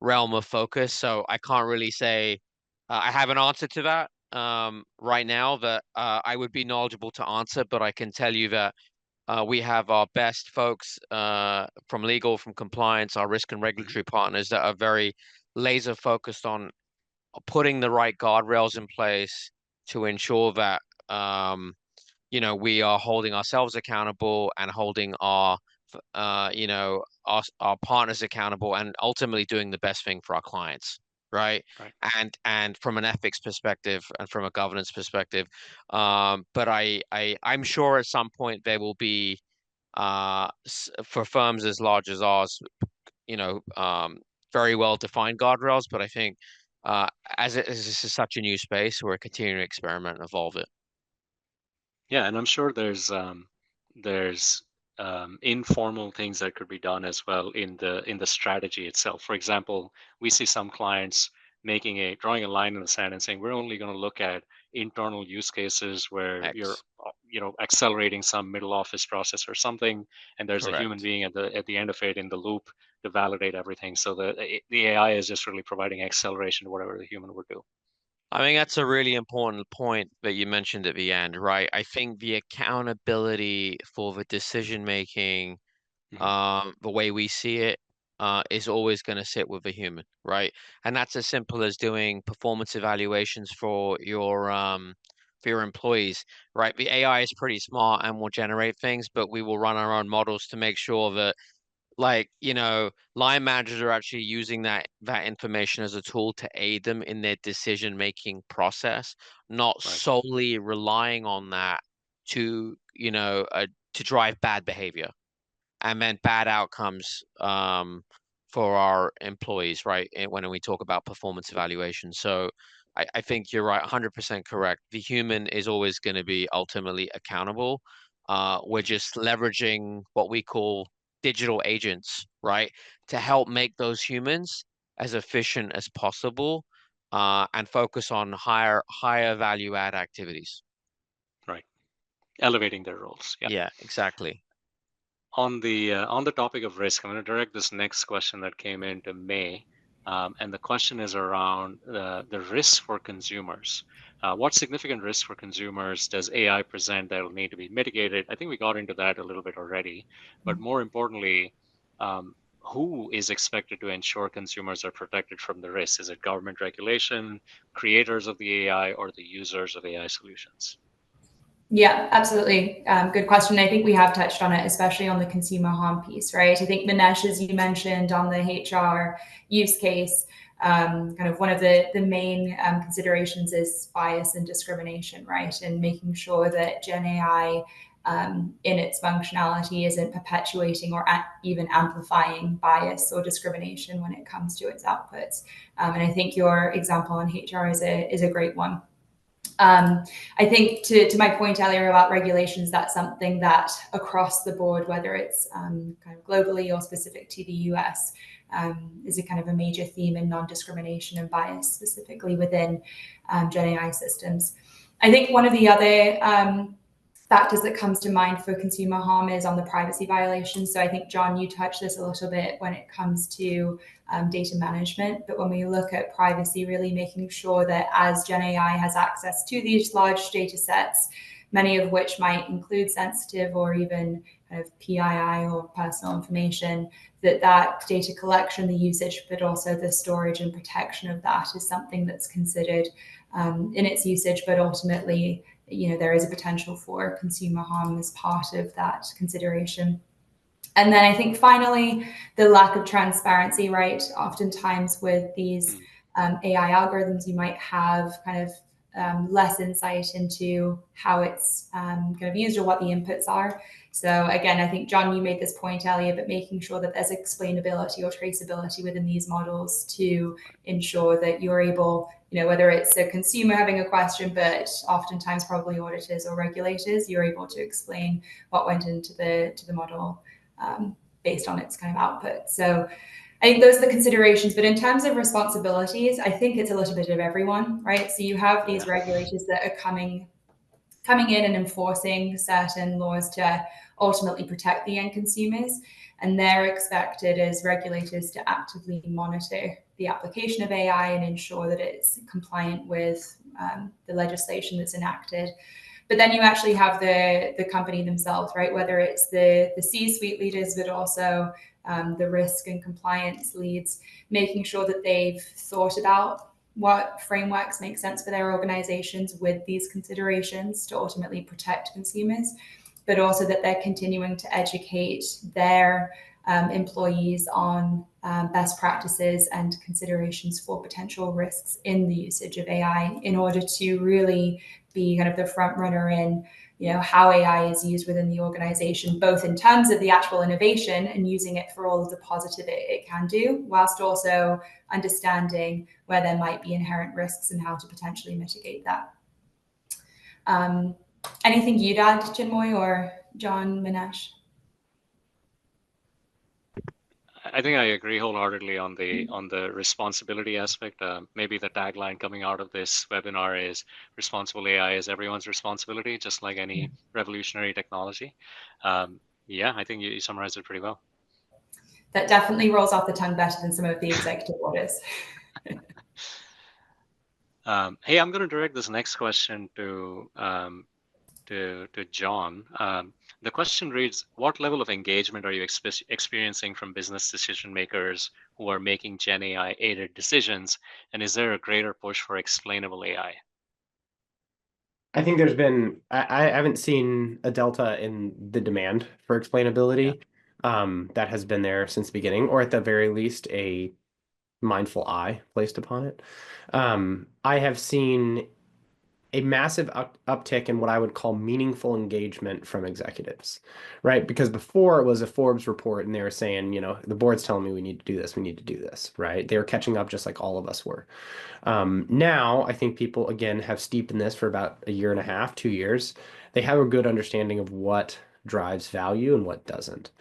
realm of focus, so I can't really say I have an answer to that right now that I would be knowledgeable to answer, but I can tell you that we have our best folks from legal, from compliance, our risk and regulatory partners that are very laser focused on putting the right guardrails in place to ensure that we are holding ourselves accountable and holding our partners accountable and ultimately doing the best thing for our clients, right? Right. And from an ethics perspective and from a governance perspective, but I'm sure at some point there will be for firms as large as ours, very well defined guardrails. But I think as this is such a new space, we're continuing to experiment and evolve it. Yeah, and I'm sure there's informal things that could be done as well in the strategy itself. For example, we see some clients drawing a line in the sand and saying we're only going to look at internal use cases where you're X, accelerating some middle office process or something, and there's a human correct. being at the end of it in the loop to validate everything. So the AI is just really providing acceleration to whatever the human would do. I think that's a really important point that you mentioned at the end, right? I think the accountability for the decision making, Mhm. the way we see it, is always going to sit with a human, right? And that's as simple as doing performance evaluations for your employees, right? The AI is pretty smart and will generate things, but we will run our own models to make sure that line managers are actually using that information as a tool to aid them in their decision making process, not Right. solely relying on that to to drive bad behavior and then bad outcomes for our employees, right? When we talk about performance evaluation. So I think you're right, 100% correct. The human is always going to be ultimately accountable. We're just leveraging what we call digital agents, right, to help make those humans as efficient as possible and focus on higher value add activities. Right. Elevating their roles. Yeah. Yeah, exactly. On the topic of risk, I'm going to direct this next question that came in to May, and the question is around the risks for consumers. What significant risks for consumers does AI present that will need to be mitigated? I think we got into that a little bit already, but more importantly, who is expected to ensure consumers are protected from the risks? Is it government regulation, creators of the AI, or the users of AI solutions? Yeah, absolutely. Good question. I think we have touched on it, especially on the consumer harm piece, right? I think Manesh, as you mentioned on the HR use case, kind of one of the main considerations is bias and discrimination, right? And making sure that GenAI in its functionality isn't perpetuating or even amplifying bias or discrimination when it comes to its outputs. And I think your example on HR is a great one. I think to my point earlier about regulations, that's something that across the board, whether it's kind of globally or specific to the US, is a kind of a major theme in non-discrimination and bias, specifically within GenAI systems. I think one of the other factors that comes to mind for consumer harm is on the privacy violations. So I think, John, you touched this a little bit when it comes to data management. But when we look at privacy, really making sure that as GenAI has access to these large data sets, many of which might include sensitive or even kind kind of PII or personal information, that data collection, the usage, but also the storage and protection of that is something that's considered in its usage, but ultimately, there is a potential for consumer harm as part of that consideration. And then I think finally, the lack of transparency, right? Oftentimes with these AI algorithms, you might have kind of less insight into how it's kind of used or what the inputs are. So again, I think, John, you made this point earlier, but making sure that there's explainability or traceability within these models to ensure that you're able, whether it's a consumer having a question, but oftentimes probably auditors or regulators, you're able to explain what went into the model based on its kind of output. So I think those are the considerations, but in terms of responsibilities, I think it's a little bit of everyone, right? So you have these regulators that are coming in and enforcing certain laws to ultimately protect the end consumers. And they're expected as regulators to actively monitor the application of AI and ensure that it's compliant with the legislation that's enacted. But then you actually have the company themselves, right? Whether it's the C-suite leaders, but also the risk and compliance leads, making sure that they've thought about what frameworks make sense for their organizations with these considerations to ultimately protect consumers, but also that they're continuing to educate their employees on best practices and considerations for potential risks in the usage of AI in order to really be kind of the front runner in how AI is used within the organization, both in terms of the actual innovation and using it for all of the positive it can do, whilst also understanding where there might be inherent risks and how to potentially mitigate that. Anything you'd add, Chinmoy or John, Minesh? I think I agree wholeheartedly on the responsibility aspect. Maybe the tagline coming out of this webinar is responsible AI is everyone's responsibility, just like any revolutionary technology. Yeah, I think you summarized it pretty well. That definitely rolls off the tongue better than some of the executive orders. Hey, I'm going to direct this next question to John. The question reads, what level of engagement are you experiencing from business decision makers who are making Gen AI aided decisions? And is there a greater push for explainable AI? I think I haven't seen a delta in the demand for explainability that has been there since the beginning, or at the very least, a mindful eye placed upon it. I have seen a massive uptick in what I would call meaningful engagement from executives, right? Because before it was a Forbes report and they were saying, the board's telling me we need to do this, we need to do this, right? They were catching up just like all of us were. Now, I think people, again, have steeped in this for about a year and a half, 2 years. They have a good understanding of what drives value and what doesn't.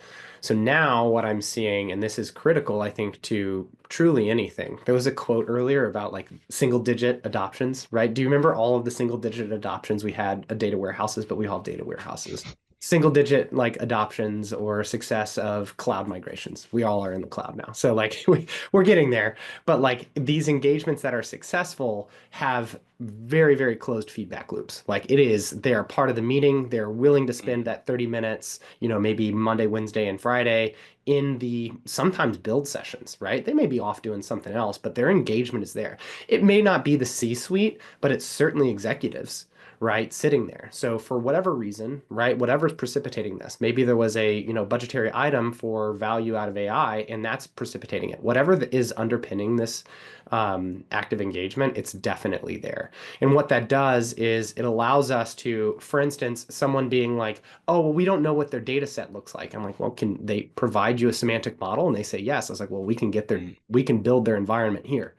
So now what I'm seeing, and this is critical, I think, to truly anything. There was a quote earlier about like single digit adoptions, right? Do you remember all of the single digit adoptions we had of data warehouses, but we all have data warehouses? Single digit like adoptions or success of cloud migrations. We all are in the cloud now. So like we're getting there. But like these engagements that are successful have very, very closed feedback loops. Like they are part of the meeting. They're willing to spend that 30 minutes, maybe Monday, Wednesday, and Friday in the sometimes build sessions, right? They may be off doing something else, but their engagement is there. It may not be the C-suite, but it's certainly executives, right, sitting there. So for whatever reason, right, whatever's precipitating this, maybe there was a budgetary item for value out of AI, and that's precipitating it. Whatever is underpinning this active engagement, it's definitely there. And what that does is it allows us to, for instance, someone being like, oh, well, we don't know what their data set looks like. I'm like, well, can they provide you a semantic model? And they say yes. I was like, well, we can build their environment here.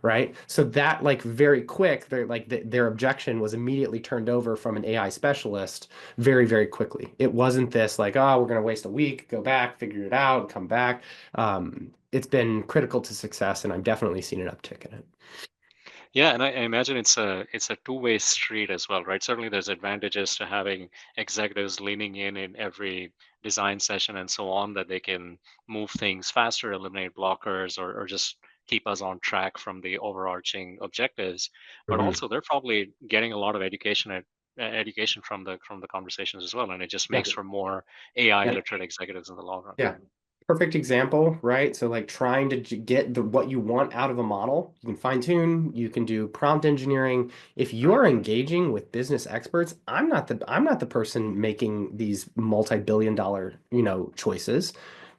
Right. So that like very quick, their objection was immediately turned over from an AI specialist very, very quickly. It wasn't this like, oh, we're going to waste a week, go back, figure it out, come back. It's been critical to success, and I've definitely seen an uptick in it. Yeah, and I imagine it's a two-way street as well, right? Certainly there's advantages to having executives leaning in every design session and so on, that they can move things faster, eliminate blockers, or just keep us on track from the overarching objectives. But also they're probably getting a lot of education education from the conversations as well, and it just makes for more AI literate executives in the long run. Yeah. Perfect example, right? So like trying to get what you want out of a model, you can fine tune, you can do prompt engineering. If you're engaging with business experts, I'm not the person making these multi-billion dollar, choices.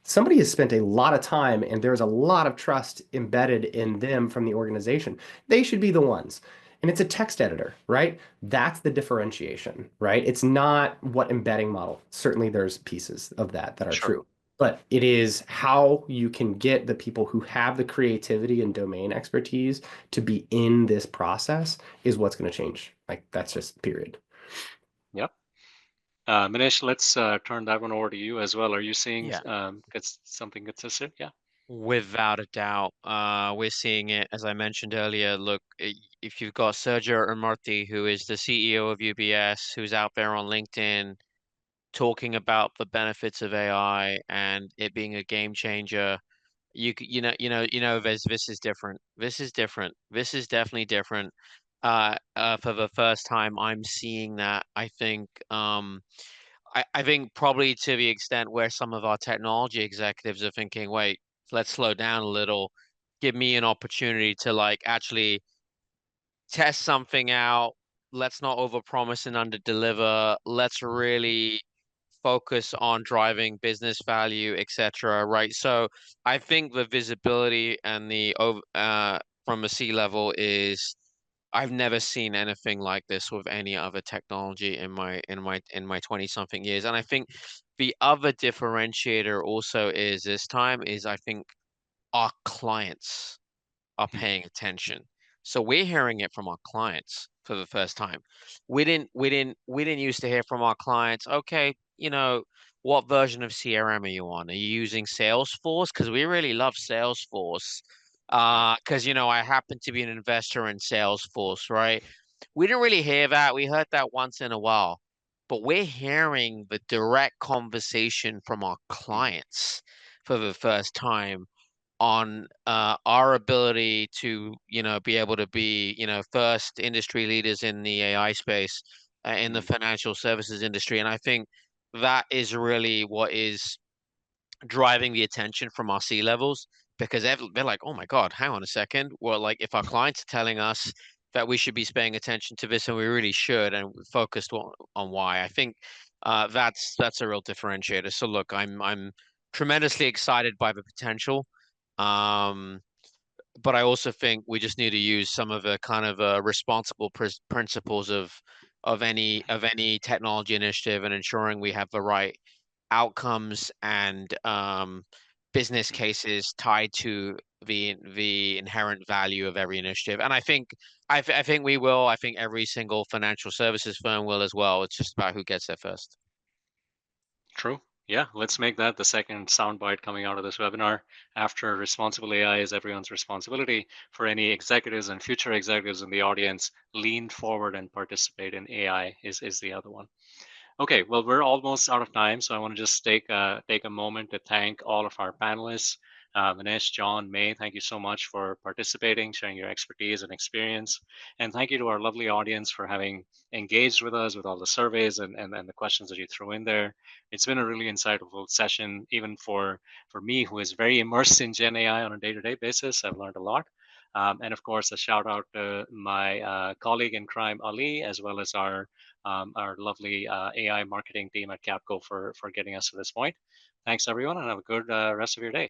Somebody has spent a lot of time and there's a lot of trust embedded in them from the organization. They should be the ones. And it's a text editor, right? That's the differentiation, right? It's not what embedding model. Certainly there's pieces of that are true. But it is how you can get the people who have the creativity and domain expertise to be in this process is what's going to change. Like that's just period. Yep. Manish, let's turn that one over to you as well. Are you seeing something consistent? Yeah. Without a doubt, we're seeing it, as I mentioned earlier. Look, if you've got Sergio Ermotti, who is the CEO of UBS, who's out there on LinkedIn talking about the benefits of AI and it being a game changer, this is different. This is different. This is definitely different. For the first time, I'm seeing that. I think I think probably to the extent where some of our technology executives are thinking, wait, let's slow down a little, give me an opportunity to like actually test something out. Let's not overpromise and underdeliver. Let's really focus on driving business value, etc. Right. So I think the visibility and the from a C-level is I've never seen anything like this with any other technology in my 20 something years. And I think the other differentiator also is this time is I think our clients are paying attention. So we're hearing it from our clients for the first time. We didn't used to hear from our clients, okay, what version of CRM are you on? Are you using Salesforce? Because we really love Salesforce. Because I happen to be an investor in Salesforce, right? We didn't really hear that. We heard that once in a while. But we're hearing the direct conversation from our clients for the first time on our ability to, be able to be, first industry leaders in the AI space, in the financial services industry. And I think that is really what is driving the attention from our C-levels, because they're like, oh my God, hang on a second. Well, like if our clients are telling us that we should be paying attention to this, and we really should, and we're focused on why, I think that's a real differentiator. So look, I'm tremendously excited by the potential. But I also think we just need to use some of the kind of responsible principles of any technology initiative, and ensuring we have the right outcomes and business cases tied to the inherent value of every initiative. And I think we will. I think every single financial services firm will as well. It's just about who gets there first. True. Yeah, let's make that the second soundbite coming out of this webinar. After responsible AI is everyone's responsibility, for any executives and future executives in the audience, lean forward and participate in AI is the other one. Okay, well, we're almost out of time, so I want to just take a moment to thank all of our panelists. Manish, John, May, thank you so much for participating, sharing your expertise and experience. And thank you to our lovely audience for having engaged with us with all the surveys and the questions that you threw in there. It's been a really insightful session, even for me, who is very immersed in Gen AI on a day-to-day basis. I've learned a lot. And of course, a shout out to my colleague in crime, Ali, as well as our lovely AI marketing team at Capco for getting us to this point. Thanks, everyone, and have a good rest of your day.